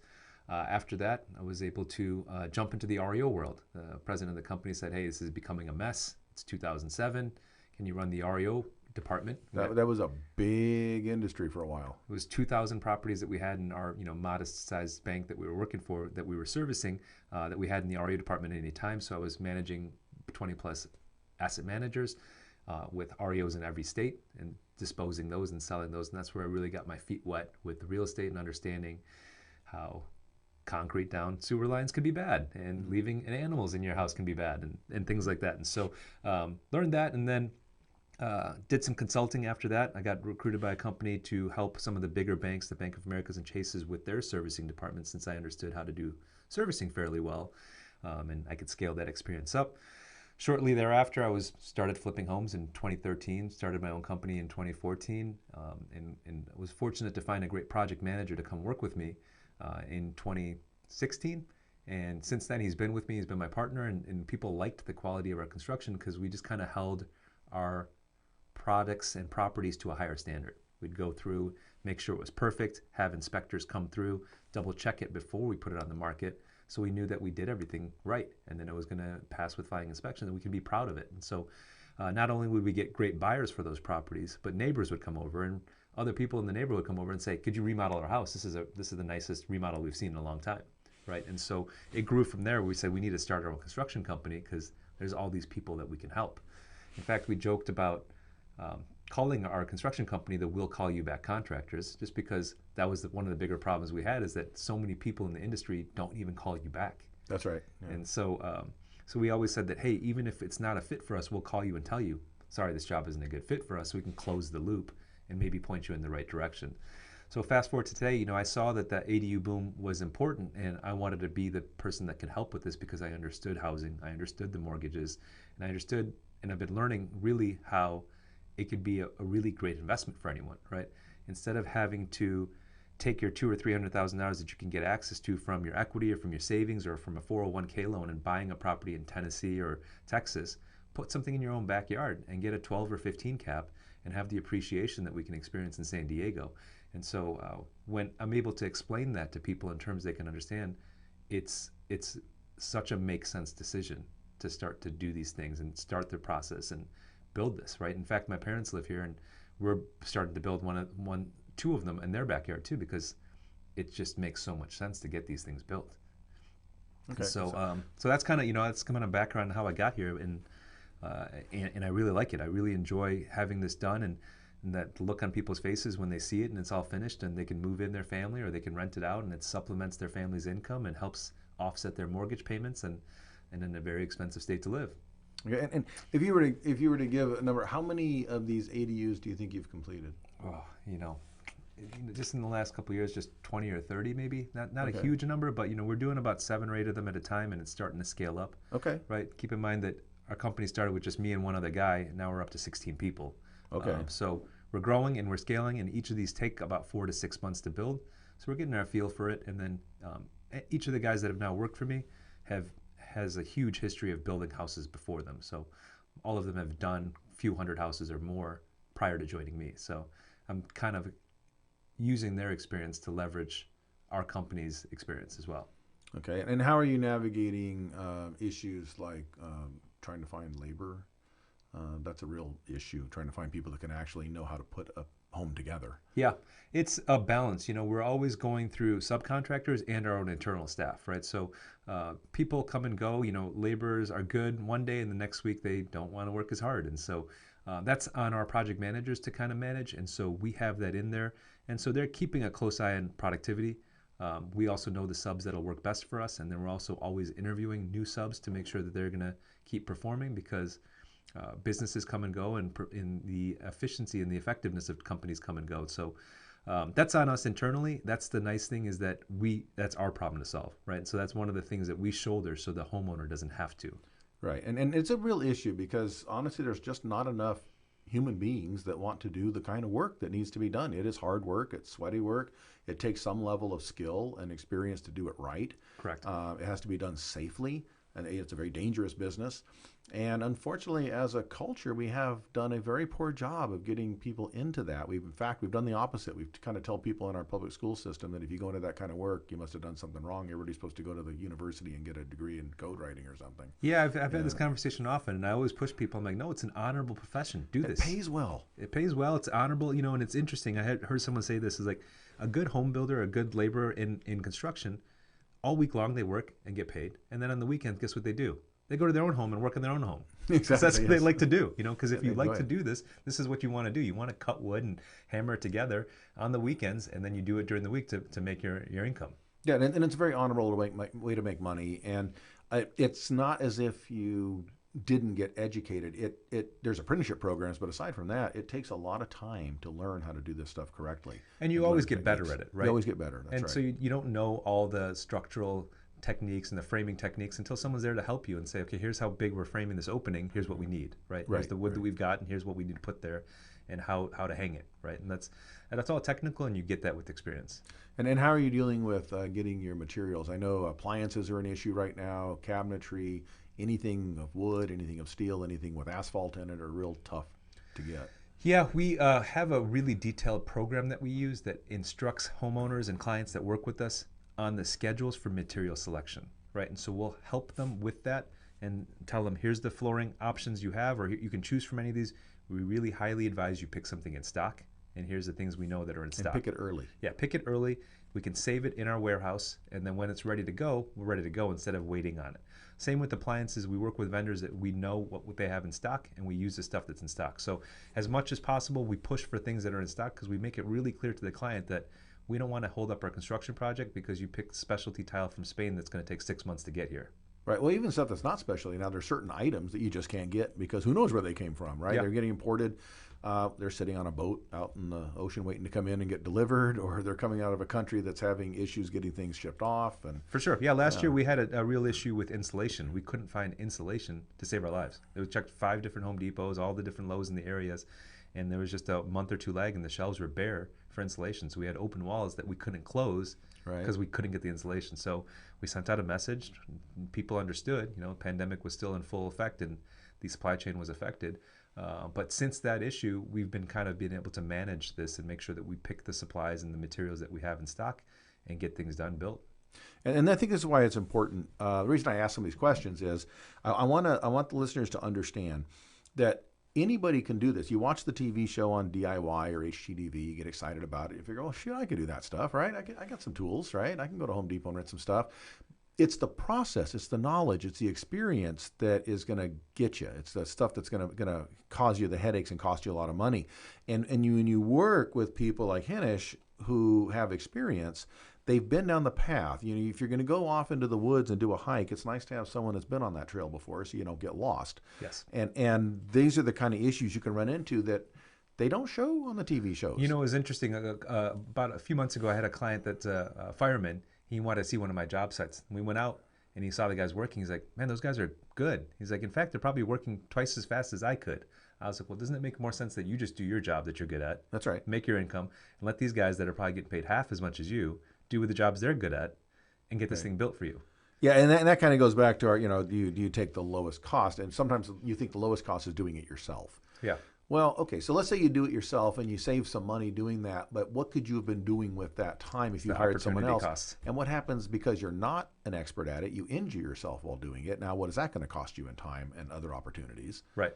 After that, I was able to jump into the REO world. The president of the company said, hey, this is becoming a mess. It's 2007. Can you run the REO department? That was a big industry for a while. It was 2,000 properties that we had in our modest-sized bank that we were working for, that we were servicing, that we had in the REO department at any time. So I was managing 20-plus asset managers with REOs in every state and disposing those and selling those. And that's where I really got my feet wet with real estate and understanding how concrete down sewer lines can be bad, and leaving animals in your house can be bad, and things like that. And so learned that, and then did some consulting after that. I got recruited by a company to help some of the bigger banks, the Bank of Americas and Chases, with their servicing department, since I understood how to do servicing fairly well, and I could scale that experience up. Shortly thereafter, I started flipping homes in 2013, started my own company in 2014, and was fortunate to find a great project manager to come work with me in 2016. And since then, he's been with me, he's been my partner, and people liked the quality of our construction because we just kind of held our products and properties to a higher standard. We'd go through, make sure it was perfect, have inspectors come through, double check it before we put it on the market, so we knew that we did everything right, and then it was going to pass with flying inspection, and we could be proud of it. And so not only would we get great buyers for those properties, but neighbors would come over, and other people in the neighborhood would come over and say, could you remodel our house? This is the nicest remodel we've seen in a long time, right? And so it grew from there. We said we need to start our own construction company because there's all these people that we can help. In fact, we joked about calling our construction company the We'll Call You Back Contractors, just because that was one of the bigger problems we had, is that so many people in the industry don't even call you back. That's right. Yeah. And so we always said that, hey, even if it's not a fit for us, we'll call you and tell you, sorry, this job isn't a good fit for us, so we can close the loop and maybe point you in the right direction. So fast forward to today, I saw that the ADU boom was important, and I wanted to be the person that can help with this because I understood housing, I understood the mortgages, and I understood, and I've been learning really how it could be a really great investment for anyone, right? Instead of having to take your $200,000 or $300,000 that you can get access to from your equity or from your savings or from a 401k loan and buying a property in Tennessee or Texas, put something in your own backyard and get a 12 or 15 cap and have the appreciation that we can experience in San Diego. And so when I'm able to explain that to people in terms they can understand, it's such a make sense decision to start to do these things and start their process and build this, right? In fact, my parents live here, and we're starting to build two of them in their backyard too, because it just makes so much sense to get these things built. Okay. So that's kind of that's kind of background on how I got here, and I really like it. I really enjoy having this done, and that look on people's faces when they see it and it's all finished, and they can move in their family or they can rent it out, and it supplements their family's income and helps offset their mortgage payments, and in a very expensive state to live. Okay, and if you were to give a number, how many of these ADUs do you think you've completed? Oh, just in the last couple of years, just 20 or 30 maybe. Not a huge number, but we're doing about 7 or 8 of them at a time, and it's starting to scale up. Okay. Right. Keep in mind that our company started with just me and one other guy, and now we're up to 16 people. Okay. So we're growing and we're scaling, and each of these take about 4 to 6 months to build. So we're getting our feel for it, and then each of the guys that have now worked for me has a huge history of building houses before them. So all of them have done a few hundred houses or more prior to joining me. So I'm kind of using their experience to leverage our company's experience as well. Okay. And how are you navigating issues like trying to find labor? That's a real issue, trying to find people that can actually know how to put a home together. Yeah, it's a balance. We're always going through subcontractors and our own internal staff, right? So people come and go. Laborers are good one day, and the next week they don't want to work as hard. And so that's on our project managers to kind of manage. And so we have that in there. And so they're keeping a close eye on productivity. We also know the subs that'll work best for us. And then we're also always interviewing new subs to make sure that they're going to keep performing, because businesses come and go, and in the efficiency and the effectiveness of companies come and go. So that's on us internally. That's the nice thing, is that that's our problem to solve, right? So that's one of the things that we shoulder, so the homeowner doesn't have to. Right. And it's a real issue, because honestly, there's just not enough human beings that want to do the kind of work that needs to be done. It is hard work. It's sweaty work. It takes some level of skill and experience to do it right. Correct. It has to be done safely, and it's a very dangerous business. And unfortunately, as a culture, we have done a very poor job of getting people into that. In fact, we've done the opposite. We've kind of tell people in our public school system that if you go into that kind of work, you must have done something wrong. Everybody's supposed to go to the university and get a degree in code writing or something. Yeah, I've had this conversation often, and I always push people. I'm like, no, it's an honorable profession. Do this. It pays well. It pays well. It's honorable, and it's interesting. I had heard someone say this is like a good home builder, a good laborer in construction. All week long they work and get paid, and then on the weekends, guess what they do? They go to their own home and work in their own home. Exactly. That's what they like to do, because if you like right. to do this, this is what you want to do. You want to cut wood and hammer it together on the weekends, and then you do it during the week to make your income. Yeah, and it's a very honorable way to make money. And it's not as if you didn't get educated. There's apprenticeship programs, but aside from that, it takes a lot of time to learn how to do this stuff correctly. And you always get better at it, right? You always get better. That's and right. so you don't know all the structural techniques and the framing techniques until someone's there to help you and say, okay, here's how big we're framing this opening. Here's what we need, right? Here's the wood that we've got, and here's what we need to put there, and how to hang it, right? And that's all technical, and you get that with experience. And how are you dealing with getting your materials? I know appliances are an issue right now. Cabinetry, anything of wood, anything of steel, anything with asphalt in it are real tough to get. Yeah, we have a really detailed program that we use that instructs homeowners and clients that work with us on the schedules for material selection, right? And so we'll help them with that and tell them, here's the flooring options you have, or you can choose from any of these. We really highly advise you pick something in stock, and here's the things we know that are in stock. And pick it early. Yeah, pick it early. We can save it in our warehouse, and then when it's ready to go, we're ready to go instead of waiting on it. Same with appliances. We work with vendors that we know what they have in stock, and we use the stuff that's in stock. So as much as possible, we push for things that are in stock, because we make it really clear to the client that we don't want to hold up our construction project because you picked specialty tile from Spain that's going to take 6 months to get here. Right. Well, even stuff that's not specialty. Now, there's certain items that you just can't get because who knows where they came from, right? Yeah. They're getting imported. They're sitting on a boat out in the ocean waiting to come in and get delivered, or they're coming out of a country that's having issues getting things shipped off. And for sure. Yeah, last year we had a real issue with insulation. We couldn't find insulation to save our lives. We checked 5 different Home Depots, all the different Lowe's in the areas, and there was just a month or two lag, and the shelves were bare for insulation. So we had open walls that we couldn't close because we couldn't get the insulation. So we sent out a message. People understood, pandemic was still in full effect and the supply chain was affected. But since that issue, we've been able to manage this and make sure that we pick the supplies and the materials that we have in stock and get things done, built. And I think this is why it's important. The reason I ask some of these questions is I want the listeners to understand that anybody can do this. You watch the TV show on DIY or HGTV, you get excited about it. You figure, oh, shoot, I could do that stuff, right? I got some tools, right? I can go to Home Depot and rent some stuff. It's the process, it's the knowledge, it's the experience that is going to get you. It's the stuff that's going to cause you the headaches and cost you a lot of money. And when you work with people like Henish who have experience, they've been down the path. If you're going to go off into the woods and do a hike, it's nice to have someone that's been on that trail before so you don't get lost. Yes. And these are the kind of issues you can run into that they don't show on the TV shows. It was interesting. About a few months ago, I had a client that's a fireman. He wanted to see one of my job sites. We went out and he saw the guys working. He's like, man, those guys are good. He's like, in fact, they're probably working twice as fast as I could. I was like, well, doesn't it make more sense that you just do your job that you're good at? That's right. Make your income and let these guys that are probably getting paid half as much as you do the jobs they're good at and get this thing built for you. Yeah, and that kind of goes back to our, do you take the lowest cost? And sometimes you think the lowest cost is doing it yourself. Yeah. Well, okay, so let's say you do it yourself and you save some money doing that, but what could you have been doing with that time if you the hired someone opportunity else? cost. And what happens because you're not an expert at it, you injure yourself while doing it. Now, what is that going to cost you in time and other opportunities? Right.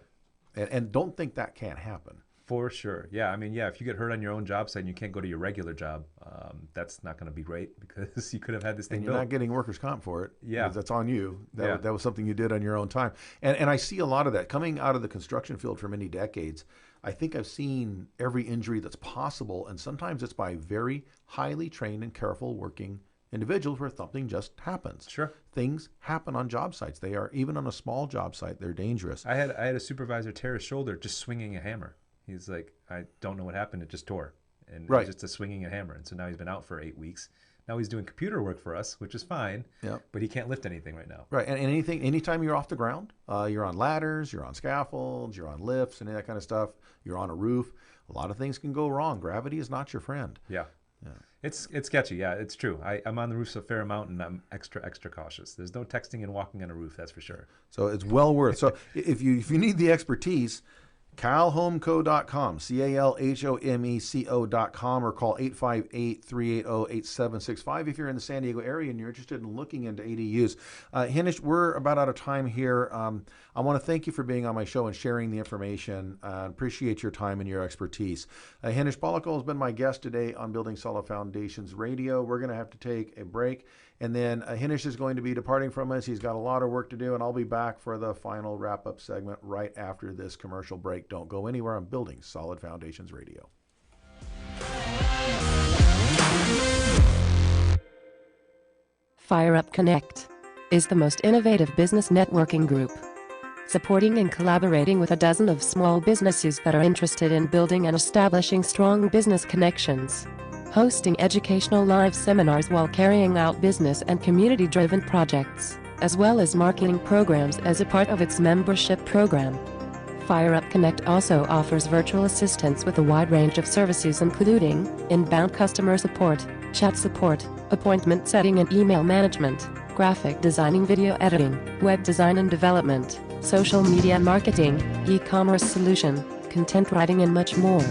And don't think that can't happen. For sure. Yeah. I mean, yeah, if you get hurt on your own job site and you can't go to your regular job, that's not going to be great because you could have had this thing And you're built. not getting workers' comp for it. Yeah. Because that's on you. Yeah. That was something you did on your own time. And I see a lot of that coming out of the construction field for many decades. I think I've seen every injury that's possible, and sometimes it's by very highly trained and careful working individuals where something just happens. Sure. Things happen on job sites. They are, even on a small job site, they're dangerous. I had a supervisor tear his shoulder just swinging a hammer. He's like, I don't know what happened. It just tore. And Right. it was just a swinging a hammer. And so now he's been out for 8 weeks. Now he's doing computer work for us, which is fine. Yeah. But he can't lift anything right now. Right, and anytime you're off the ground, you're on ladders, you're on scaffolds, you're on lifts, and that kind of stuff. You're on a roof. A lot of things can go wrong. Gravity is not your friend. Yeah. It's sketchy. Yeah, it's true. I'm on the roofs a fair amount, and I'm extra cautious. There's no texting and walking on a roof, that's for sure. So it's well worth. So if you need the expertise, calhomeco.com, CalHomeco.com, or call 858-380-8765 if you're in the San Diego area and you're interested in looking into ADUs. Henish, we're about out of time here. I want to thank you for being on my show and sharing the information. Appreciate your time and your expertise. Henish Pollico has been my guest today on Building Solid Foundations Radio. We're going to have to take a break. And then Henish is going to be departing from us. He's got a lot of work to do, and I'll be back for the final wrap-up segment right after this commercial break. Don't go anywhere. I'm Building Solid Foundations Radio. Fire Up Connect is the most innovative business networking group, supporting and collaborating with a dozen of small businesses that are interested in building and establishing strong business connections. Hosting educational live seminars while carrying out business and community-driven projects, as well as marketing programs as a part of its membership program. Fire Up Connect also offers virtual assistance with a wide range of services including inbound customer support, chat support, appointment setting and email management, graphic designing, video editing, web design and development, social media marketing, e-commerce solution, content writing and much more.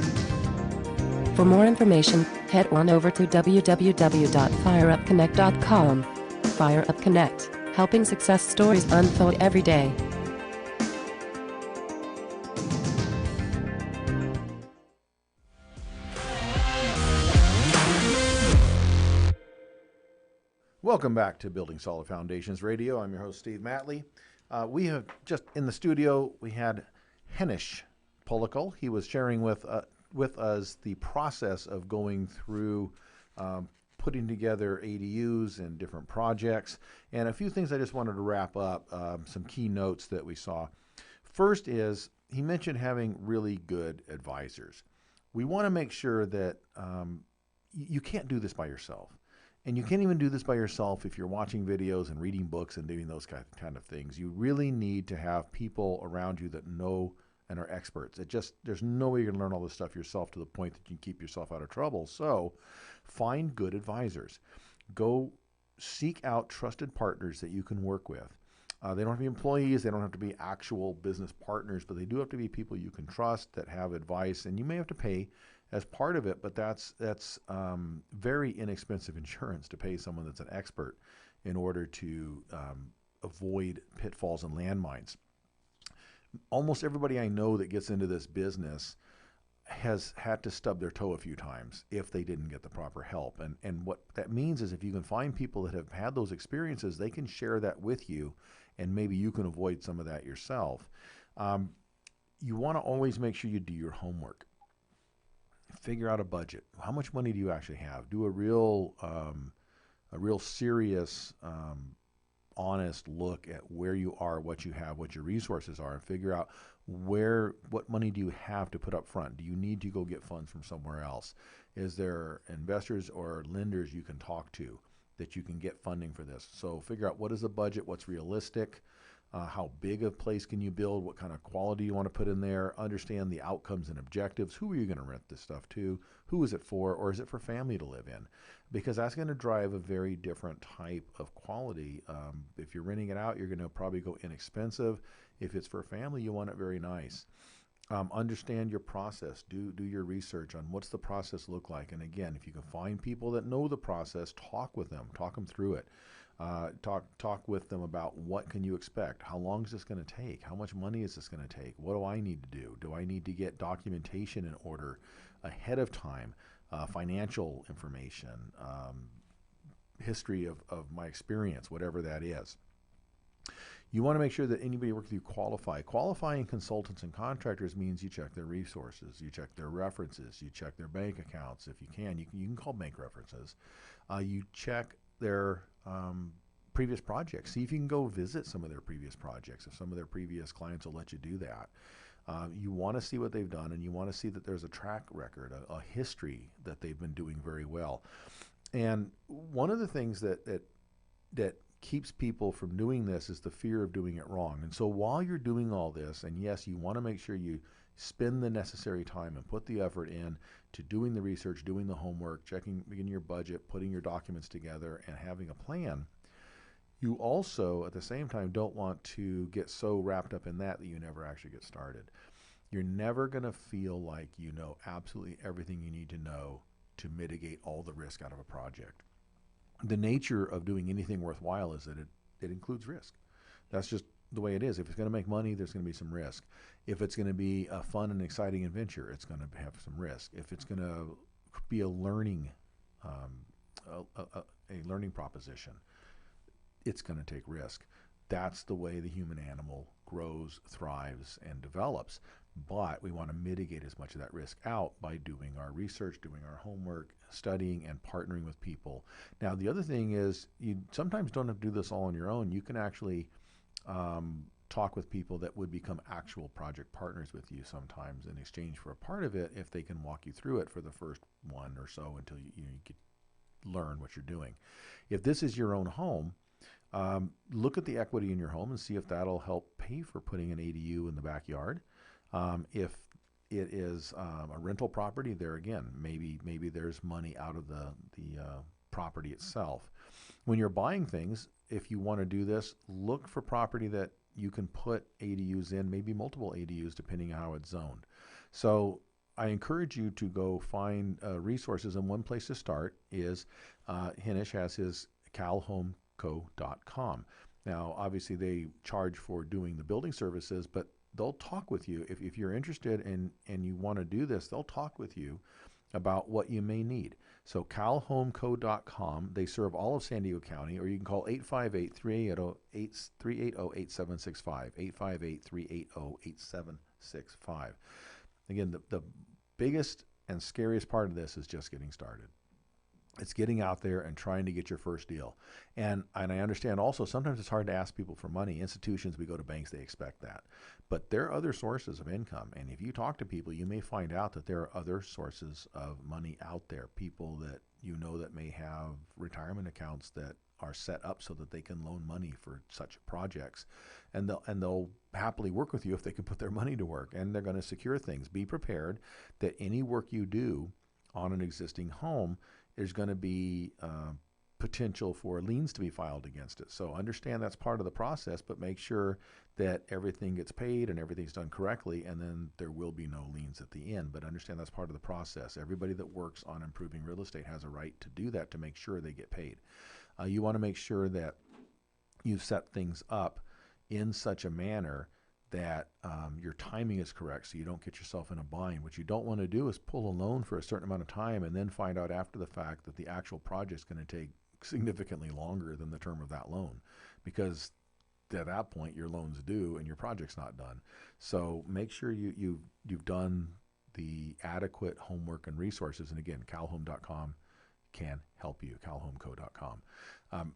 For more information, head on over to www.fireupconnect.com. Fire Up Connect, helping success stories unfold every day. Welcome back to Building Solid Foundations Radio. I'm your host, Steve Matley. We have just in the studio, we had Henish Pollico. He was sharing with us the process of going through putting together ADUs and different projects. And a few things I just wanted to wrap up, some key notes that we saw. First is, he mentioned having really good advisors. We want to make sure that you can't do this by yourself. And you can't even do this by yourself if you're watching videos and reading books and doing those kind of things. You really need to have people around you that know and are experts. There's no way you're going to learn all this stuff yourself to the point that you can keep yourself out of trouble. So find good advisors. Go seek out trusted partners that you can work with. They don't have to be employees. They don't have to be actual business partners, but they do have to be people you can trust that have advice. And you may have to pay as part of it, but that's very inexpensive insurance to pay someone that's an expert in order to avoid pitfalls and landmines. Almost everybody I know that gets into this business has had to stub their toe a few times if they didn't get the proper help. And what that means is if you can find people that have had those experiences, they can share that with you, and maybe you can avoid some of that yourself. You want to always make sure you do your homework. Figure out a budget. How much money do you actually have? Do a real serious, honest look at where you are, what you have, what your resources are, and figure out what money do you have to put up front. Do you need to go get funds from somewhere else? Is there investors or lenders you can talk to that you can get funding for this? So figure out what is the budget, what's realistic, how big a place can you build, what kind of quality you want to put in there, understand the outcomes and objectives. Who are you going to rent this stuff to? Who is it for? Or is it for family to live in? Because that's going to drive a very different type of quality. If you're renting it out, you're going to probably go inexpensive. If it's for family, you want it very nice. Understand your process. Do your research on what's the process look like. And again, if you can find people that know the process, talk with them, talk them through it. Talk with them about what can you expect. How long is this going to take? How much money is this going to take? What do I need to do? Do I need to get documentation in order ahead of time? Financial information, history of my experience, whatever that is. You want to make sure that anybody working with you qualify. Qualifying consultants and contractors means you check their resources, you check their references, you check their bank accounts if you can. You can call bank references. You check their previous projects. See if you can go visit some of their previous projects, if some of their previous clients will let you do that. You want to see what they've done, and you want to see that there's a track record, a history that they've been doing very well. And one of the things that keeps people from doing this is the fear of doing it wrong. And so while you're doing all this, and yes, you want to make sure you spend the necessary time and put the effort in to doing the research, doing the homework, checking in your budget, putting your documents together, and having a plan, you also, at the same time, don't want to get so wrapped up in that you never actually get started. You're never going to feel like you know absolutely everything you need to know to mitigate all the risk out of a project. The nature of doing anything worthwhile is that it includes risk. That's just the way it is. If it's going to make money, there's going to be some risk. If it's going to be a fun and exciting adventure, it's going to have some risk. If it's going to be a learning proposition, it's going to take risk. That's the way the human animal grows, thrives, and develops. But we want to mitigate as much of that risk out by doing our research, doing our homework, studying, and partnering with people. Now, the other thing is you sometimes don't have to do this all on your own. You can actually talk with people that would become actual project partners with you sometimes in exchange for a part of it if they can walk you through it for the first one or so until you get learn what you're doing. If this is your own home, look at the equity in your home and see if that'll help pay for putting an ADU in the backyard. If it is a rental property, there again, maybe there's money out of the property itself. When you're buying things, if you want to do this, look for property that you can put ADUs in, maybe multiple ADUs depending on how it's zoned. So I encourage you to go find resources, and one place to start is Henish has his calhomeco.com. Now, obviously, they charge for doing the building services, but they'll talk with you. If you're interested and you want to do this, they'll talk with you about what you may need. So calhomeco.com, they serve all of San Diego County, or you can call 858-380-8765, 858-380-8765. Again, the biggest and scariest part of this is just getting started. It's getting out there and trying to get your first deal. And I understand also sometimes it's hard to ask people for money. Institutions, we go to banks, they expect that. But there are other sources of income. And if you talk to people, you may find out that there are other sources of money out there. People that you know that may have retirement accounts that are set up so that they can loan money for such projects. And they'll happily work with you if they can put their money to work. And they're going to secure things. Be prepared that any work you do on an existing home, there's going to be potential for liens to be filed against it. So understand that's part of the process, but make sure that everything gets paid and everything's done correctly, and then there will be no liens at the end. But understand that's part of the process. Everybody that works on improving real estate has a right to do that to make sure they get paid. You want to make sure that you've set things up in such a manner that your timing is correct so you don't get yourself in a bind. What you don't want to do is pull a loan for a certain amount of time and then find out after the fact that the actual project is going to take significantly longer than the term of that loan, because at that point your loan's due and your project's not done. So make sure you've done the adequate homework and resources. And again, calhome.com can help you, calhomeco.com.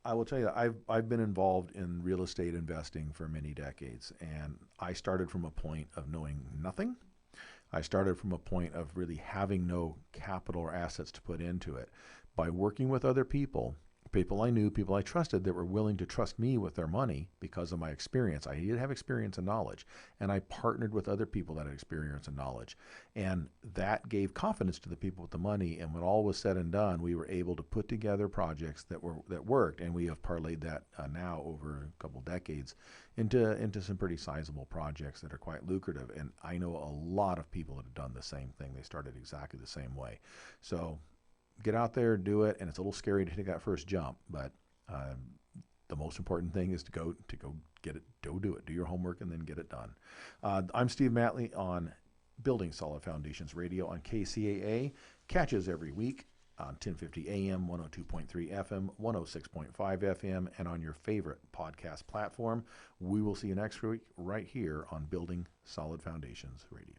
I will tell you, I've been involved in real estate investing for many decades, and I started from a point of knowing nothing. I started from a point of really having no capital or assets to put into it. By working with other people, people I knew, people I trusted that were willing to trust me with their money because of my experience. I did have experience and knowledge, and I partnered with other people that had experience and knowledge. And that gave confidence to the people with the money. And when all was said and done, we were able to put together projects that worked, and we have parlayed that now over a couple decades into some pretty sizable projects that are quite lucrative. And I know a lot of people that have done the same thing. They started exactly the same way. So get out there, do it, and it's a little scary to take that first jump, but the most important thing is to go get it, go do it, do your homework, and then get it done. I'm Steve Matley on Building Solid Foundations Radio on KCAA. Catches every week on 1050 AM, 102.3 FM, 106.5 FM, and on your favorite podcast platform. We will see you next week right here on Building Solid Foundations Radio.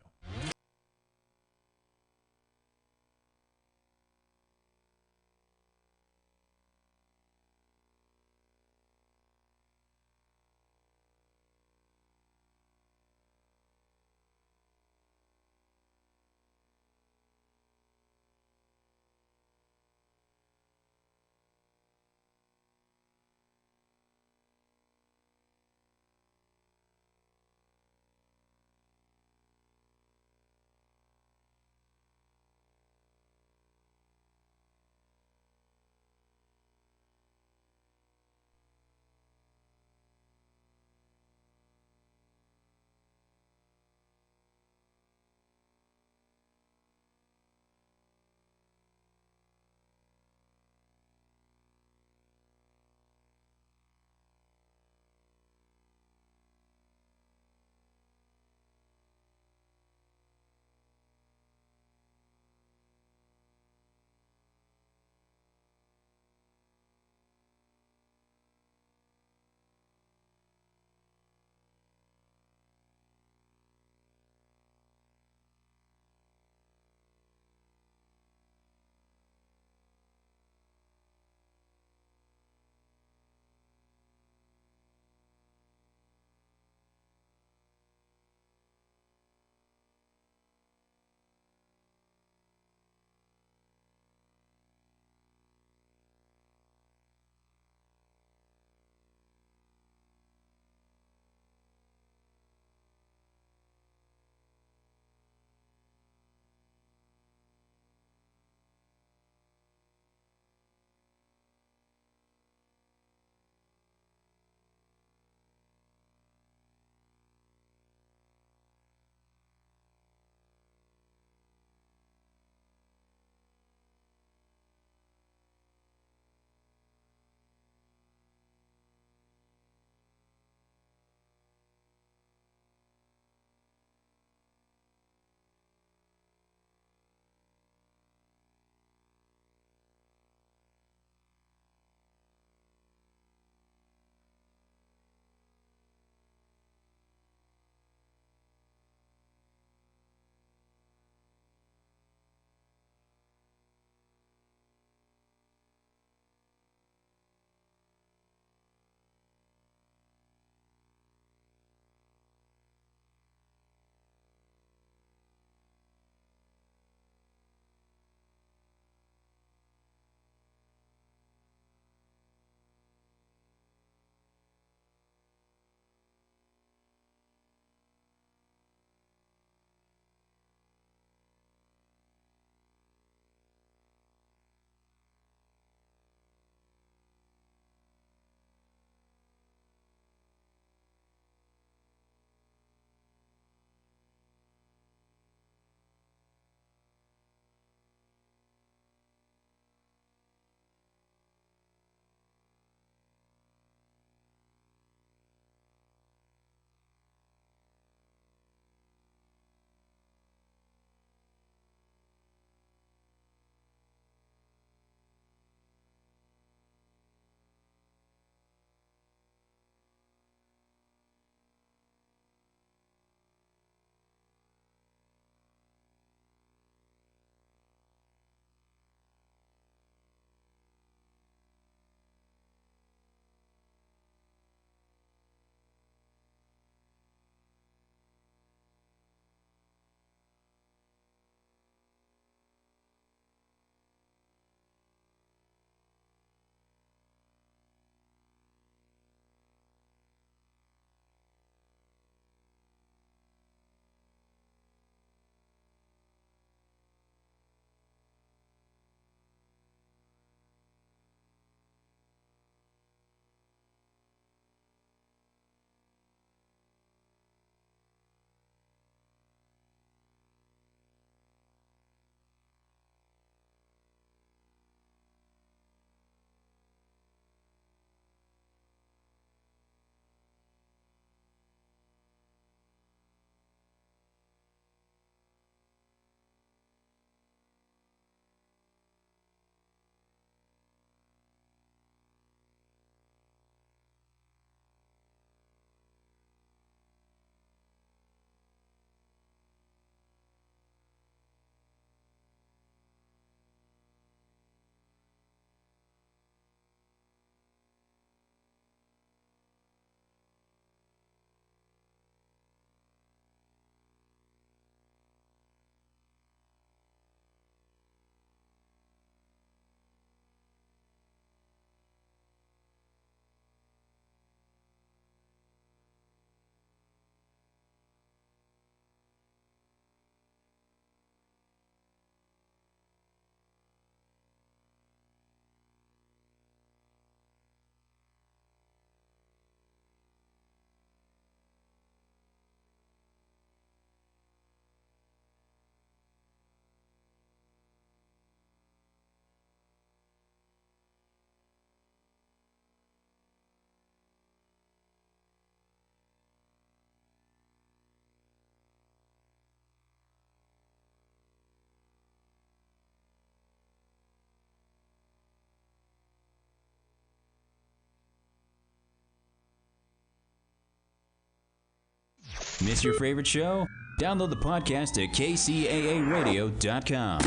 Miss your favorite show? Download the podcast at kcaaradio.com.